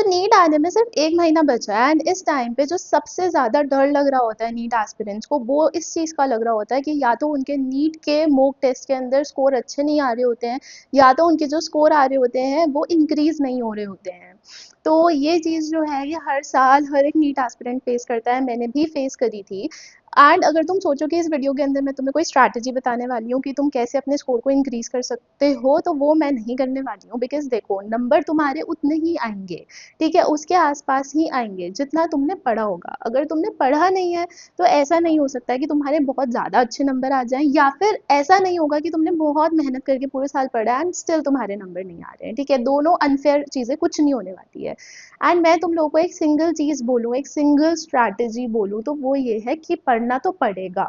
NEET आने में सिर्फ 1 महीना बचा है एंड इस टाइम पे जो सबसे ज़्यादा डर लग रहा होता है नीट एस्पिरेंट्स को, वो इस चीज़ का लग रहा होता है कि या तो उनके नीट के मॉक टेस्ट के अंदर स्कोर अच्छे नहीं आ रहे होते हैं, या तो उनके जो स्कोर आ रहे होते हैं वो इंक्रीज़ नहीं हो रहे होते हैं। तो ये चीज़ जो है ये हर साल हर एक नीट एस्पिरेंट फेस करता है, मैंने भी फेस करी थी। एंड अगर तुम सोचो कि इस वीडियो के अंदर मैं तुम्हें कोई स्ट्रैटेजी बताने वाली हूँ कि तुम कैसे अपने स्कोर को इंक्रीज़ कर सकते हो, तो वो मैं नहीं करने वाली हूँ। बिकॉज़ देखो, नंबर तुम्हारे उतने ही आएँगे, ठीक है? उसके आस-पास ही आएँगे जितना तुमने पढ़ा होगा। अगर तुमने पढ़ा नहीं है, तो ऐसा नहीं हो सकता है कि तुम्हारे बहुत ज़्यादा अच्छे नंबर आ जाएँ, या फिर ऐसा नहीं होगा कि तुमने बहुत मेहनत करके पूरे साल पढ़ा है एंड स्टिल तुम्हारे नंबर नहीं आ रहे हैं, ठीक है? दोनों अनफ़ेयर चीज़ें कुछ नहीं होने वाली है। एंड मैं तुम लोगों को एक सिंगल चीज़ बोलूँ, एक सिंगल स्ट्रैटेजी बोलूँ, तो वो ये है कि पढ़ना तो पड़ेगा,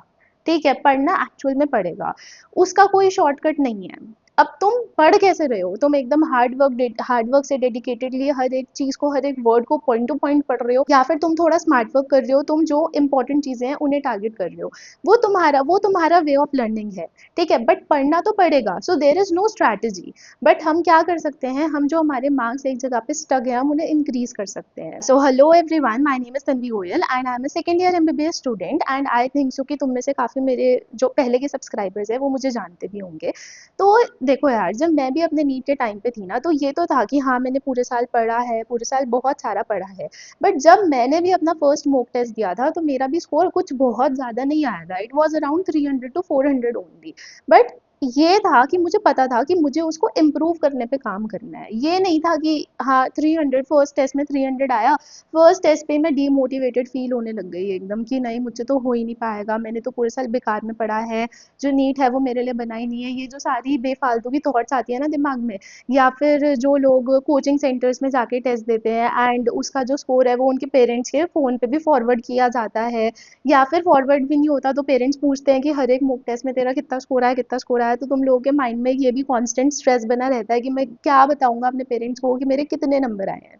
ठीक है? पढ़ना एक्चुअल में पड़ेगा, उसका कोई शॉर्टकट नहीं है। अब तुम पढ़ कैसे रहे हो? तुम एकदम हार्ड वर्क से डेडिकेटेडली हर एक चीज़ को, हर एक वर्ड को पॉइंट टू पॉइंट पढ़ रहे हो, या फिर तुम थोड़ा स्मार्ट वर्क कर रहे हो, तुम जो इंपॉर्टेंट चीज़ें हैं उन्हें टारगेट कर रहे हो। वो तुम्हारा वे ऑफ लर्निंग है, ठीक है? बट पढ़ना तो पड़ेगा, so there is no strategy. But हम क्या कर सकते हैं, हम जो हमारे मार्क्स एक जगह पे स्टक है, हम उन्हें इंक्रीज कर सकते हैं। So hello everyone, my name is Tanvi Goyal and I am a second year MBBS student and I think so कि तुम में से काफ़ी मेरे जो पहले के सब्सक्राइबर्स हैं वो मुझे जानते भी होंगे। तो देखो यार, जब मैं भी अपने नीट के टाइम पे थी ना, तो ये तो था कि हाँ, मैंने पूरे साल पढ़ा है, पूरे साल बहुत सारा पढ़ा है। बट जब मैंने भी अपना फर्स्ट मॉक टेस्ट दिया था, तो मेरा भी स्कोर कुछ बहुत ज़्यादा नहीं आया था, it was around 300 to 400 only. But ये था कि मुझे पता था कि मुझे उसको इम्प्रूव करने पे काम करना है। ये नहीं था कि हाँ, 300 फर्स्ट टेस्ट में 300 आया, फर्स्ट टेस्ट पे मैं डीमोटिवेटेड फील होने लग गई एकदम कि नहीं, मुझसे तो हो ही नहीं पाएगा, मैंने तो पूरे साल बेकार में पढ़ा है, जो नीट है वो मेरे लिए बना ही नहीं है। ये जो सारी बेफालतू की थॉट्स आती है ना दिमाग में, या फिर जो लोग कोचिंग सेंटर्स में जाके टेस्ट देते हैं एंड उसका जो स्कोर है वो उनके पेरेंट्स के फ़ोन पे भी फॉरवर्ड किया जाता है, या फिर फॉरवर्ड भी नहीं होता तो पेरेंट्स पूछते हैं कि हर एक मॉक टेस्ट में तेरा कितना स्कोर आया, कितना स्कोर आया। तो तुम लोगों के माइंड में ये भी कांस्टेंट स्ट्रेस बना रहता है कि मैं क्या बताऊंगा अपने पेरेंट्स को कि मेरे कितने नंबर आए हैं।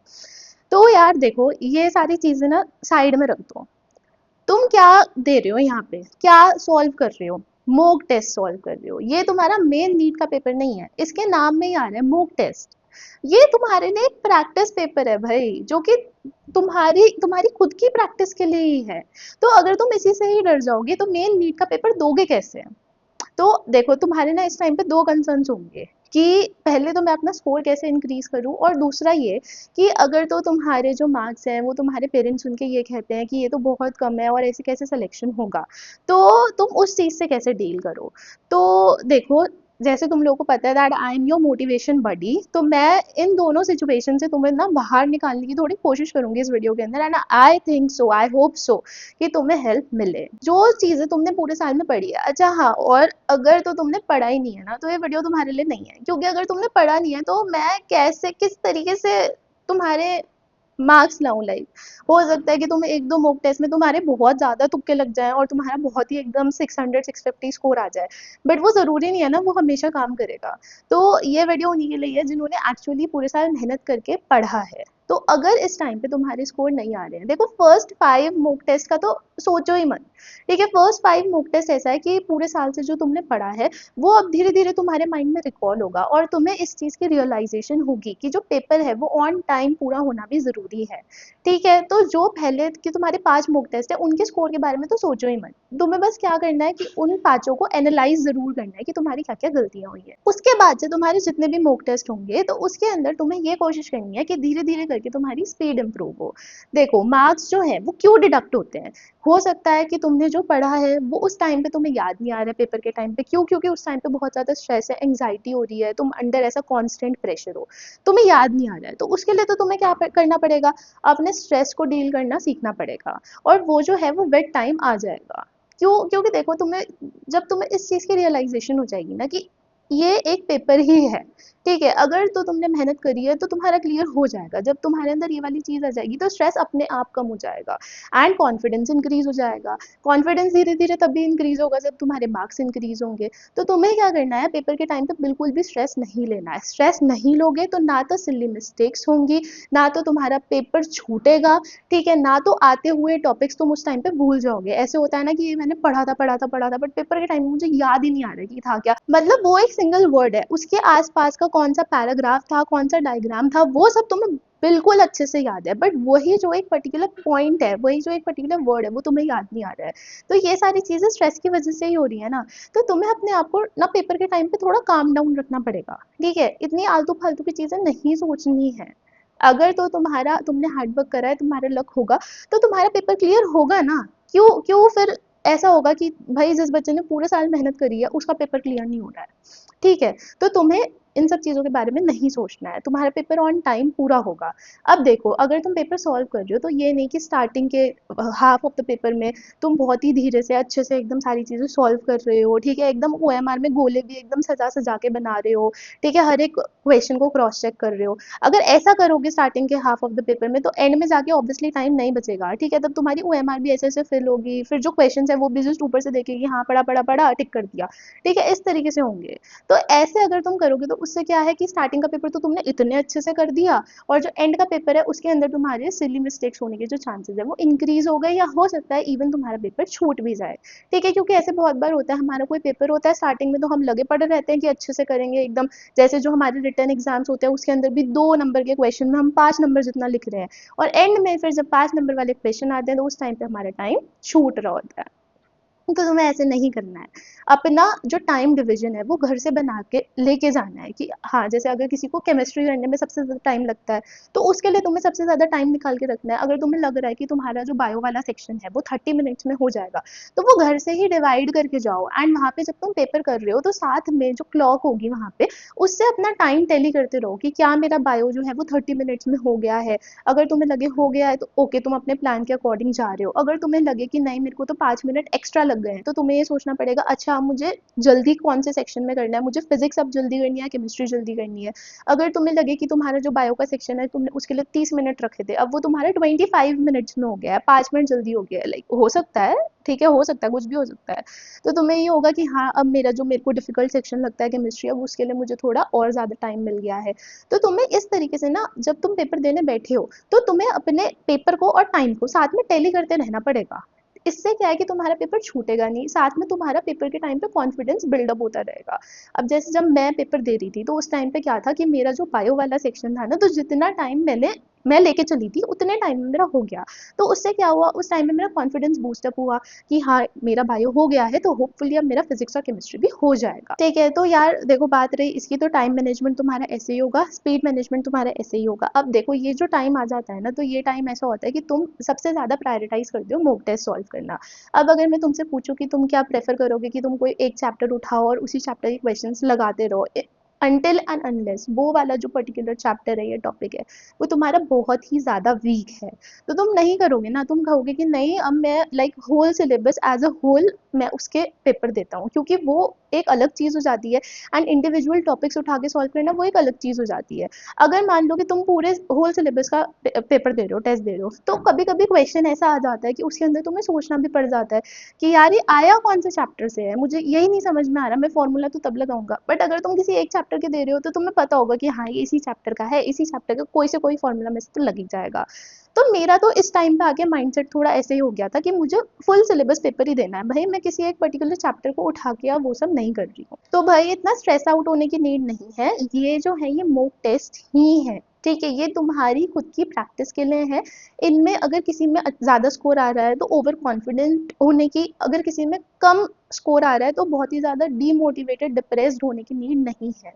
तो यार देखो, ये सारी चीज़ें ना साइड में रख दो। तुम क्या दे रहे हो यहाँ पे, क्या सॉल्व कर रहे हो? मॉक टेस्ट सॉल्व कर रहे हो। ये तुम्हारा मेन नीट का पेपर नहीं है, इसके नाम में ही आ रहा है मॉक टेस्ट। ये तुम्हारे लिए एक प्रैक्टिस पेपर है भाई, जो कि तुम्हारी तुम्हारी खुद की प्रैक्टिस के लिए ही है। तो अगर तुम इसी से ही डर जाओगे तो मेन नीट का पेपर दोगे कैसे? तो देखो, तुम्हारे ना इस टाइम पे दो कंसर्न्स होंगे कि पहले तो मैं अपना स्कोर कैसे इंक्रीज करूं, और दूसरा ये कि अगर तो तुम्हारे जो मार्क्स हैं वो तुम्हारे पेरेंट्स सुन के ये कहते हैं कि ये तो बहुत कम है और ऐसे कैसे सिलेक्शन होगा, तो तुम उस चीज़ से कैसे डील करो। तो देखो, जैसे तुम लोगों को पता है that I am your motivation buddy, तो मैं इन दोनों सिचुएशन से तुम्हें ना बाहर निकालने की थोड़ी कोशिश करूंगी इस वीडियो के अंदर, and I think so, I hope so कि तुम्हें हेल्प मिले जो चीज़ें तुमने पूरे साल में पढ़ी है। अच्छा हाँ, और अगर तो तुमने पढ़ा ही नहीं है ना, तो ये वीडियो तुम्हारे लिए नहीं है, क्योंकि अगर तुमने पढ़ा नहीं है तो मैं कैसे, किस तरीके से तुम्हारे मार्क्स लाऊं लाइक। हो सकता है कि तुम एक दो मॉक टेस्ट में तुम्हारे बहुत ज़्यादा तुक्के लग जाएं और तुम्हारा बहुत ही एकदम 600 650 स्कोर आ जाए, बट वो ज़रूरी नहीं है ना वो हमेशा काम करेगा। तो ये वीडियो उन्हीं के लिए है जिन्होंने एक्चुअली पूरे साल मेहनत करके पढ़ा है। तो अगर इस टाइम पे तुम्हारे स्कोर नहीं आ रहे हैं, देखो फर्स्ट 5 मॉक टेस्ट का तो सोचो ही मत, ठीक है? फर्स्ट 5 मॉक टेस्ट ऐसा है कि पूरे साल से जो तुमने पढ़ा है वो अब धीरे धीरे तुम्हारे माइंड में रिकॉल होगा और तुम्हें इस चीज़ की रियलाइजेशन होगी कि जो पेपर है वो ऑन टाइम पूरा होना भी ज़रूरी है, ठीक है? तो जो पहले के तुम्हारे 5 मॉक टेस्ट है उनके स्कोर के बारे में तो सोचो ही मत। तुम्हें बस क्या करना है कि उन पाँचों को एनालाइज ज़रूर करना है कि तुम्हारी क्या क्या गलतियाँ हुई है। उसके बाद से तुम्हारे जितने भी मॉक टेस्ट होंगे तो उसके अंदर तुम्हें ये कोशिश करनी है कि धीरे धीरे करके तुम्हारी स्पीड इंप्रूव हो। देखो, मार्क्स जो है वो क्यों डिडक्ट होते हैं? हो सकता है कि तुमने जो पढ़ा है वो उस टाइम पे तुम्हें याद नहीं आ रहा है पेपर के टाइम पे, क्यों? क्योंकि उस टाइम पे बहुत ज़्यादा स्ट्रेस है, एंग्जाइटी हो रही है, तुम अंडर ऐसा कांस्टेंट प्रेशर हो, तुम्हें याद नहीं आ रहा है। तो उसके लिए तो तुम्हें क्या करना पड़ेगा, अपने स्ट्रेस को डील करना सीखना पड़ेगा, और वो जो है वो विद टाइम आ जाएगा। क्यों? क्योंकि देखो, तुम्हें जब तुम्हें इस चीज़ की रियलाइजेशन हो जाएगी ना कि ये एक पेपर ही है, ठीक है? अगर तो तुमने मेहनत करी है तो तुम्हारा क्लियर हो जाएगा। जब तुम्हारे अंदर ये वाली चीज़ आ जाएगी तो स्ट्रेस अपने आप कम हो जाएगा एंड कॉन्फिडेंस इंक्रीज हो जाएगा। कॉन्फिडेंस धीरे धीरे तभी इंक्रीज होगा जब तुम्हारे मार्क्स इंक्रीज होंगे। तो तुम्हें क्या करना है, पेपर के टाइम पे बिल्कुल भी स्ट्रेस नहीं लेना है। स्ट्रेस नहीं लोगे तो ना तो सिली मिस्टेक्स होंगी, ना तो तुम्हारा पेपर छूटेगा, ठीक है? ना तो आते हुए टॉपिक्स तुम उस टाइम पे भूल जाओगे। ऐसे होता है ना कि ये मैंने पढ़ा था बट पेपर के टाइम में मुझे याद ही नहीं आ रहा है कि था क्या। मतलब वो एक सिंगल वर्ड है उसके आसपास का कौन सा पैराग्राफ था, कौन सा डायग्राम था, वो सब तुम्हें बिल्कुल अच्छे से याद है, बट वही जो एक पर्टिकुलर पॉइंट है, वही जो एक पर्टिकुलर वर्ड है, वो तुम्हें याद नहीं आ रहा है। तो ये सारी चीजें स्ट्रेस की वजह से ही हो रही है ना। तो तुम्हें अपने आप को ना पेपर के टाइम पे थोड़ा काम डाउन रखना पड़ेगा, ठीक है? इतनी आलतू फालतू की चीजें नहीं सोचनी है। अगर तो तुमने हार्ड वर्क करा है, तुम्हारा लक होगा, तो तुम्हारा पेपर क्लियर होगा ना। क्यों क्यों फिर ऐसा होगा कि भाई जिस बच्चे ने पूरे साल मेहनत करी है उसका पेपर क्लियर नहीं हो रहा है, ठीक है? तो तुम्हें इन सब चीज़ों के बारे में नहीं सोचना है, तुम्हारा पेपर ऑन टाइम पूरा होगा। अब देखो, अगर तुम पेपर सॉल्व कर रहे हो तो ये नहीं कि स्टार्टिंग के हाफ ऑफ द पेपर में तुम बहुत ही धीरे से अच्छे से एकदम सारी चीज़ें सॉल्व कर रहे हो, ठीक है? एकदम ओएमआर में गोले भी एकदम सजा सजा के बना रहे हो, ठीक है? हर एक क्वेश्चन को क्रॉस चेक कर रहे हो। अगर ऐसा करोगे स्टार्टिंग के हाफ ऑफ द पेपर में, तो एंड में जाके ऑब्वियसली टाइम नहीं बचेगा, ठीक है? तब तुम्हारी ओएमआर भी ऐसे ऐसे फिल होगी, फिर जो क्वेश्चन है वो भी जस्ट ऊपर से देखेगी, हाँ पढ़ा पढ़ा पढ़ा टिक कर दिया, ठीक है? इस तरीके से होंगे। तो ऐसे अगर तुम करोगे तो उससे क्या है कि स्टार्टिंग का पेपर तो तुमने इतने अच्छे से कर दिया, और जो एंड का पेपर है उसके अंदर तुम्हारे सिली मिस्टेक्स होने के जो चांसेस है वो इंक्रीज हो गए, या हो सकता है इवन तुम्हारा पेपर छूट भी जाए, ठीक है? क्योंकि ऐसे बहुत बार होता है, हमारा कोई पेपर होता है स्टार्टिंग में तो हम लगे पड़े रहते हैं कि अच्छे से करेंगे एकदम, जैसे जो हमारे रिटर्न एग्जाम्स होते हैं उसके अंदर भी 2 नंबर के क्वेश्चन में हम 5 नंबर जितना लिख रहे हैं, और एंड में फिर जब 5 नंबर वाले क्वेश्चन आते हैं तो उस टाइम पे हमारा टाइम छूट रहा होता है। तो तुम्हें ऐसे नहीं करना है। अपना जो टाइम डिवीजन है वो घर से बना के लेके जाना है कि हाँ, जैसे अगर किसी को केमिस्ट्री करने में सबसे ज़्यादा टाइम लगता है, तो उसके लिए तुम्हें सबसे ज़्यादा टाइम निकाल के रखना है। अगर तुम्हें लग रहा है कि तुम्हारा जो बायो वाला सेक्शन है वो 30 मिनट्स में हो जाएगा, तो वो घर से ही डिवाइड करके जाओ, एंड वहाँ पे जब तुम पेपर कर रहे हो तो साथ में जो क्लॉक होगी वहाँ पे, उससे अपना टाइम टैली करते रहो कि क्या मेरा बायो जो है वो 30 मिनट्स में हो गया है। अगर तुम्हें लगे हो गया है तो ओके, तुम अपने प्लान के अकॉर्डिंग जा रहे हो। अगर तुम्हें लगे कि नहीं, मेरे को तो 5 मिनट एक्स्ट्रा लग गए हैं, तो तुम्हें ये सोचना पड़ेगा, अच्छा अब मुझे जल्दी कौन से सेक्शन में करना है, मुझे फिजिक्स अब जल्दी करनी है, केमिस्ट्री जल्दी करनी है। अगर तुम्हें लगे कि तुम्हारा जो बायो का सेक्शन है तुमने उसके लिए 30 मिनट रखे थे, अब वो तुम्हारे 25 मिनट्स में हो गया है, 5 मिनट जल्दी हो गया है, लाइक हो सकता है, ठीक है? हो सकता है, कुछ भी हो सकता है। तो तुम्हें ये होगा कि हाँ, अब मेरे को डिफिकल्ट सेक्शन लगता है केमिस्ट्री, अब उसके लिए मुझे थोड़ा और ज़्यादा टाइम मिल गया है। तो तुम्हें इस तरीके से ना, जब तुम पेपर देने बैठे हो तो तुम्हें अपने पेपर को और टाइम को साथ में टैली करते रहना पड़ेगा। इससे क्या है कि तुम्हारा पेपर छूटेगा नहीं, साथ में तुम्हारा पेपर के टाइम पे कॉन्फिडेंस बिल्डअप होता रहेगा। अब जैसे जब मैं पेपर दे रही थी तो उस टाइम पे क्या था कि मेरा जो बायो वाला सेक्शन था ना, तो जितना टाइम मैं लेके चली थी उतने टाइम में मेरा हो गया। तो उससे क्या हुआ, उस टाइम में मेरा कॉन्फिडेंस बूस्टअप हुआ कि हाँ, मेरा बायो हो गया है, तो होपफुली अब मेरा फिजिक्स और केमिस्ट्री भी हो जाएगा, ठीक है? तो यार देखो, बात रही इसकी, तो टाइम मैनेजमेंट तुम्हारा ऐसे ही होगा, स्पीड मैनेजमेंट तुम्हारा ऐसे ही होगा। अब देखो, ये जो टाइम आ जाता है ना, तो ये टाइम ऐसा होता है कि तुम सबसे ज़्यादा प्रायोरिटाइज करते हो मॉक टेस्ट सॉल्व करना। अब अगर मैं तुमसे पूछूं कि तुम क्या प्रेफर करोगे कि तुम कोई एक चैप्टर उठाओ और उसी चैप्टर के क्वेश्चंस लगाते रहो अनटिल एंड अनलेस वो वाला जो पर्टिकुलर चैप्टर है, ये टॉपिक है, वो तुम्हारा बहुत ही ज़्यादा वीक है, तो तुम नहीं करोगे ना। तुम कहोगे कि नहीं, अब मैं like whole syllabus as a whole मैं उसके पेपर देता हूँ, क्योंकि वो एक अलग चीज़ हो जाती है, एंड इंडिविजुअल टॉपिक्स उठा के सॉल्व करना वो एक अलग चीज़ हो जाती है। अगर मान लो कि तुम पूरे होल सिलेबस का पेपर दे रहे हो, टेस्ट दे रहे हो, तो कभी कभी क्वेश्चन ऐसा आ जाता है कि उसके अंदर तुम्हें सोचना भी पड़ जाता है कि यार ये आया कौन से चैप्टर से है, मुझे यही नहीं समझ में आ रहा, मैं फॉर्मूला तो तब लगाऊंगा। बट अगर तुम किसी एक चैप्टर के दे रहे हो तो तुम्हें पता होगा कि हाँ, ये इसी चैप्टर का है, इसी चैप्टर का कोई से कोई फॉर्मूला में से तो लग ही जाएगा। तो मेरा तो इस टाइम पे आके माइंडसेट थोड़ा ऐसे ही हो गया था कि मुझे फुल सिलेबस पेपर ही देना है भाई, मैं किसी एक पर्टिकुलर चैप्टर को उठा के अब वो सब नहीं कर रही हूँ। तो भाई इतना स्ट्रेस आउट होने की नीड नहीं है, ये जो है ये मॉक टेस्ट ही है, ठीक है? ये तुम्हारी खुद की प्रैक्टिस के लिए है। इनमें अगर किसी में ज़्यादा स्कोर आ रहा है तो ओवर कॉन्फिडेंट होने की, अगर किसी में कम स्कोर आ रहा है तो बहुत ही ज़्यादा डीमोटिवेटेड डिप्रेस्ड होने की नीड नहीं है,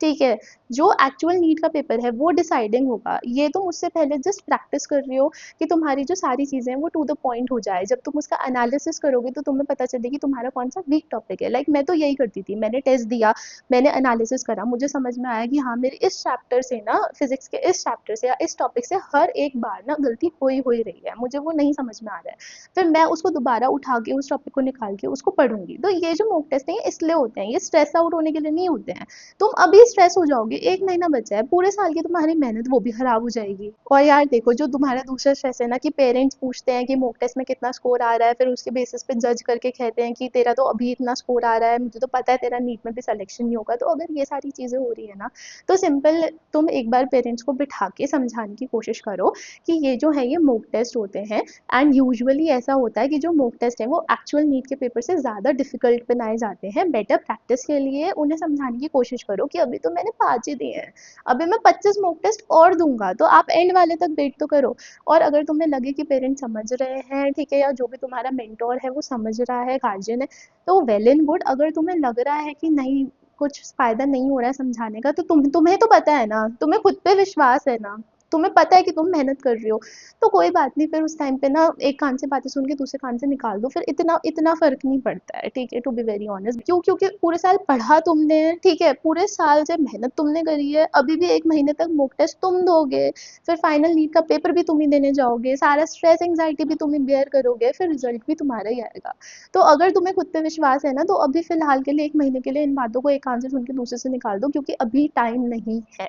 ठीक है? जो एक्चुअल नीट का पेपर है वो डिसाइडिंग होगा। ये तुम उससे पहले जस्ट प्रैक्टिस कर रही हो कि तुम्हारी जो सारी चीज़ें हैं वो टू द पॉइंट हो जाए। जब तुम उसका एनालिसिस करोगे तो तुम्हें पता चले कि तुम्हारा कौन सा वीक टॉपिक है। लाइक मैं तो यही करती थी, मैंने टेस्ट दिया, मैंने एनालिसिस करा, मुझे समझ में आया कि हाँ, मेरे इस चैप्टर से ना, फिजिक्स के इस चैप्टर से या इस टॉपिक से हर एक बार ना गलती हो ही रही है, मुझे वो नहीं समझ में आ रहा है। फिर मैं उसको दोबारा उठा के उस टॉपिक को निकाल के उसको पढ़ूंगी। तो ये जो मॉक टेस्ट है ये इसलिए होते हैं, ये स्ट्रेस आउट होने के लिए नहीं होते हैं। तुम अभी स्ट्रेस हो जाओगे, 1 महीना बचा है, पूरे साल की तुम्हारी मेहनत वो भी खराब हो जाएगी। और यार देखो, जो तुम्हारा दूसरा स्ट्रेस है ना कि पेरेंट्स पूछते हैं कि मॉक टेस्ट में कितना स्कोर आ रहा है, फिर उसके बेसिस पे जज करके कहते हैं कि तेरा तो अभी इतना स्कोर आ रहा है, मुझे तो पता है तेरा नीट में भी सिलेक्शन नहीं होगा। तो अगर ये सारी चीज़ें हो रही है ना, तो सिंपल तुम एक बार पेरेंट्स को बिठा के समझाने की कोशिश करो कि ये जो है ये मॉक टेस्ट होते हैं, एंड यूजुअली ऐसा होता है कि जो मॉक टेस्ट है वो एक्चुअल नीट के पेपर से ज़्यादा डिफिकल्ट बनाए जाते हैं बेटर प्रैक्टिस के लिए। उन्हें समझाने की कोशिश करो कि अभी तो मैंने 5 ही दिए हैं, अभी मैं 25 मॉक टेस्ट और दूंगा, तो आप एंड वाले तक वेट तो करो। और अगर तुम्हें लगे कि पेरेंट्स समझ रहे हैं, ठीक है, या जो भी तुम्हारा मेंटोर है वो समझ रहा है, गार्जियन है, तो वेल एंड गुड। अगर तुम्हें लग रहा है कि नहीं, कुछ फ़ायदा नहीं हो रहा है समझाने का, तो तुम्हें तो पता है ना, तुम्हें खुद पे विश्वास है ना, तुम्हें पता है कि तुम मेहनत कर रही हो, तो कोई बात नहीं। फिर उस टाइम पे ना एक कान से बातें सुन के दूसरे कान से निकाल दो, फिर इतना इतना फ़र्क नहीं पड़ता है, ठीक है, टू बी वेरी ऑनेस्ट। क्यों? क्योंकि पूरे साल पढ़ा तुमने है, ठीक है, पूरे साल से मेहनत तुमने करी है, अभी भी 1 महीने तक मॉक टेस्ट तुम दोगे, फिर फाइनल नीट का पेपर भी तुम ही देने जाओगे, सारा स्ट्रेस एंग्जाइटी भी तुम ही बेयर करोगे, फिर रिजल्ट भी तुम्हारा ही आएगा। तो अगर तुम्हें खुद पे विश्वास है ना, तो अभी फिलहाल के लिए 1 महीने के लिए इन बातों को एक कान से सुन के दूसरे से निकाल दो, क्योंकि अभी टाइम नहीं है,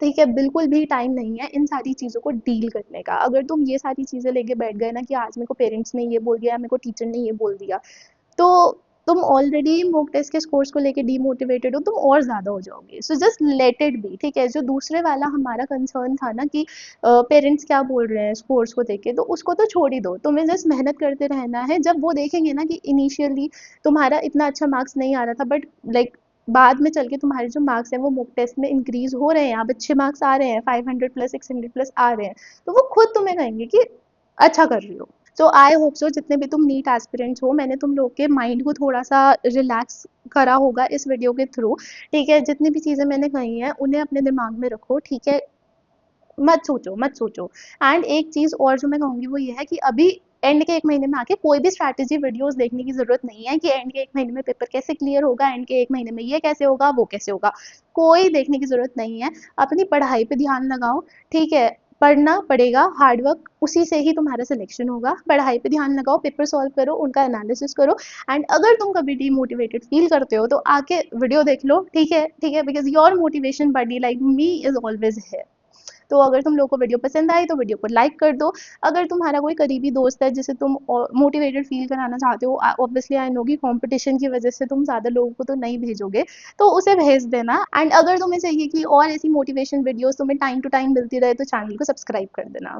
ठीक है, बिल्कुल भी टाइम नहीं है इन सारी चीज़ों को डील करने का। अगर तुम ये सारी चीज़ें लेके बैठ गए ना कि आज मेरे को पेरेंट्स ने ये बोल दिया, मेरे को टीचर ने ये बोल दिया, तो तुम ऑलरेडी मॉक टेस्ट के स्कोर्स को लेके डीमोटिवेटेड हो, तुम और ज़्यादा हो जाओगे। So just let it be, ठीक है। जो दूसरे वाला हमारा कंसर्न था ना कि पेरेंट्स क्या बोल रहे हैं स्कोर्स को देख के, तो उसको तो छोड़ ही दो, तुम्हें जस्ट मेहनत करते रहना है। जब वो देखेंगे ना कि इनिशियली तुम्हारा इतना अच्छा मार्क्स नहीं आ रहा था, बट लाइक बाद में चल के तुम्हारे जो मार्क्स हैं वो मॉक टेस्ट में इंक्रीज हो रहे हैं, अब अच्छे मार्क्स आ रहे हैं, 500 प्लस 600 प्लस आ रहे हैं, तो वो खुद तुम्हें कहेंगे कि अच्छा कर रही हो। सो आई होप सो जितने भी तुम नीट एस्पिरेंट्स हो, मैंने तुम लोग के माइंड को थोड़ा सा रिलैक्स करा होगा इस वीडियो के थ्रू, ठीक है। जितनी भी चीज़ें मैंने कही हैं उन्हें अपने दिमाग में रखो, ठीक है, मत सोचो, मत सोचो। एंड एक चीज़ और जो मैं कहूँगी वो ये है कि अभी एंड के 1 महीने में आके कोई भी स्ट्रैटेजी वीडियोज़ देखने की ज़रूरत नहीं है कि एंड के 1 महीने में पेपर कैसे क्लियर होगा, एंड के 1 महीने में ये कैसे होगा, वो कैसे होगा। कोई देखने की ज़रूरत नहीं है। अपनी पढ़ाई पे ध्यान लगाओ, ठीक है? पढ़ना पड़ेगा, हार्ड वर्क, उसी से ही तुम्हारा सिलेक्शन होगा। पढ़ाई पे ध्यान लगाओ, पेपर सॉल्व करो, उनका एनालिसिस करो, एंड अगर तुम कभी डीमोटिवेटेड फील करते हो तो आके वीडियो देख लो, ठीक है? ठीक है? Because your motivation buddy like me is always here. तो अगर तुम लोगों को वीडियो पसंद आई तो वीडियो को लाइक कर दो। अगर तुम्हारा कोई करीबी दोस्त है जिसे तुम मोटिवेटेड फील कराना चाहते हो, ऑब्वियसली आई नो कि कंपटीशन की वजह से तुम ज़्यादा लोगों को तो नहीं भेजोगे, तो उसे भेज देना। एंड अगर तुम्हें चाहिए कि और ऐसी मोटिवेशन वीडियोस तुम्हें टाइम टू टाइम मिलती रहे, तो चैनल को सब्सक्राइब कर देना।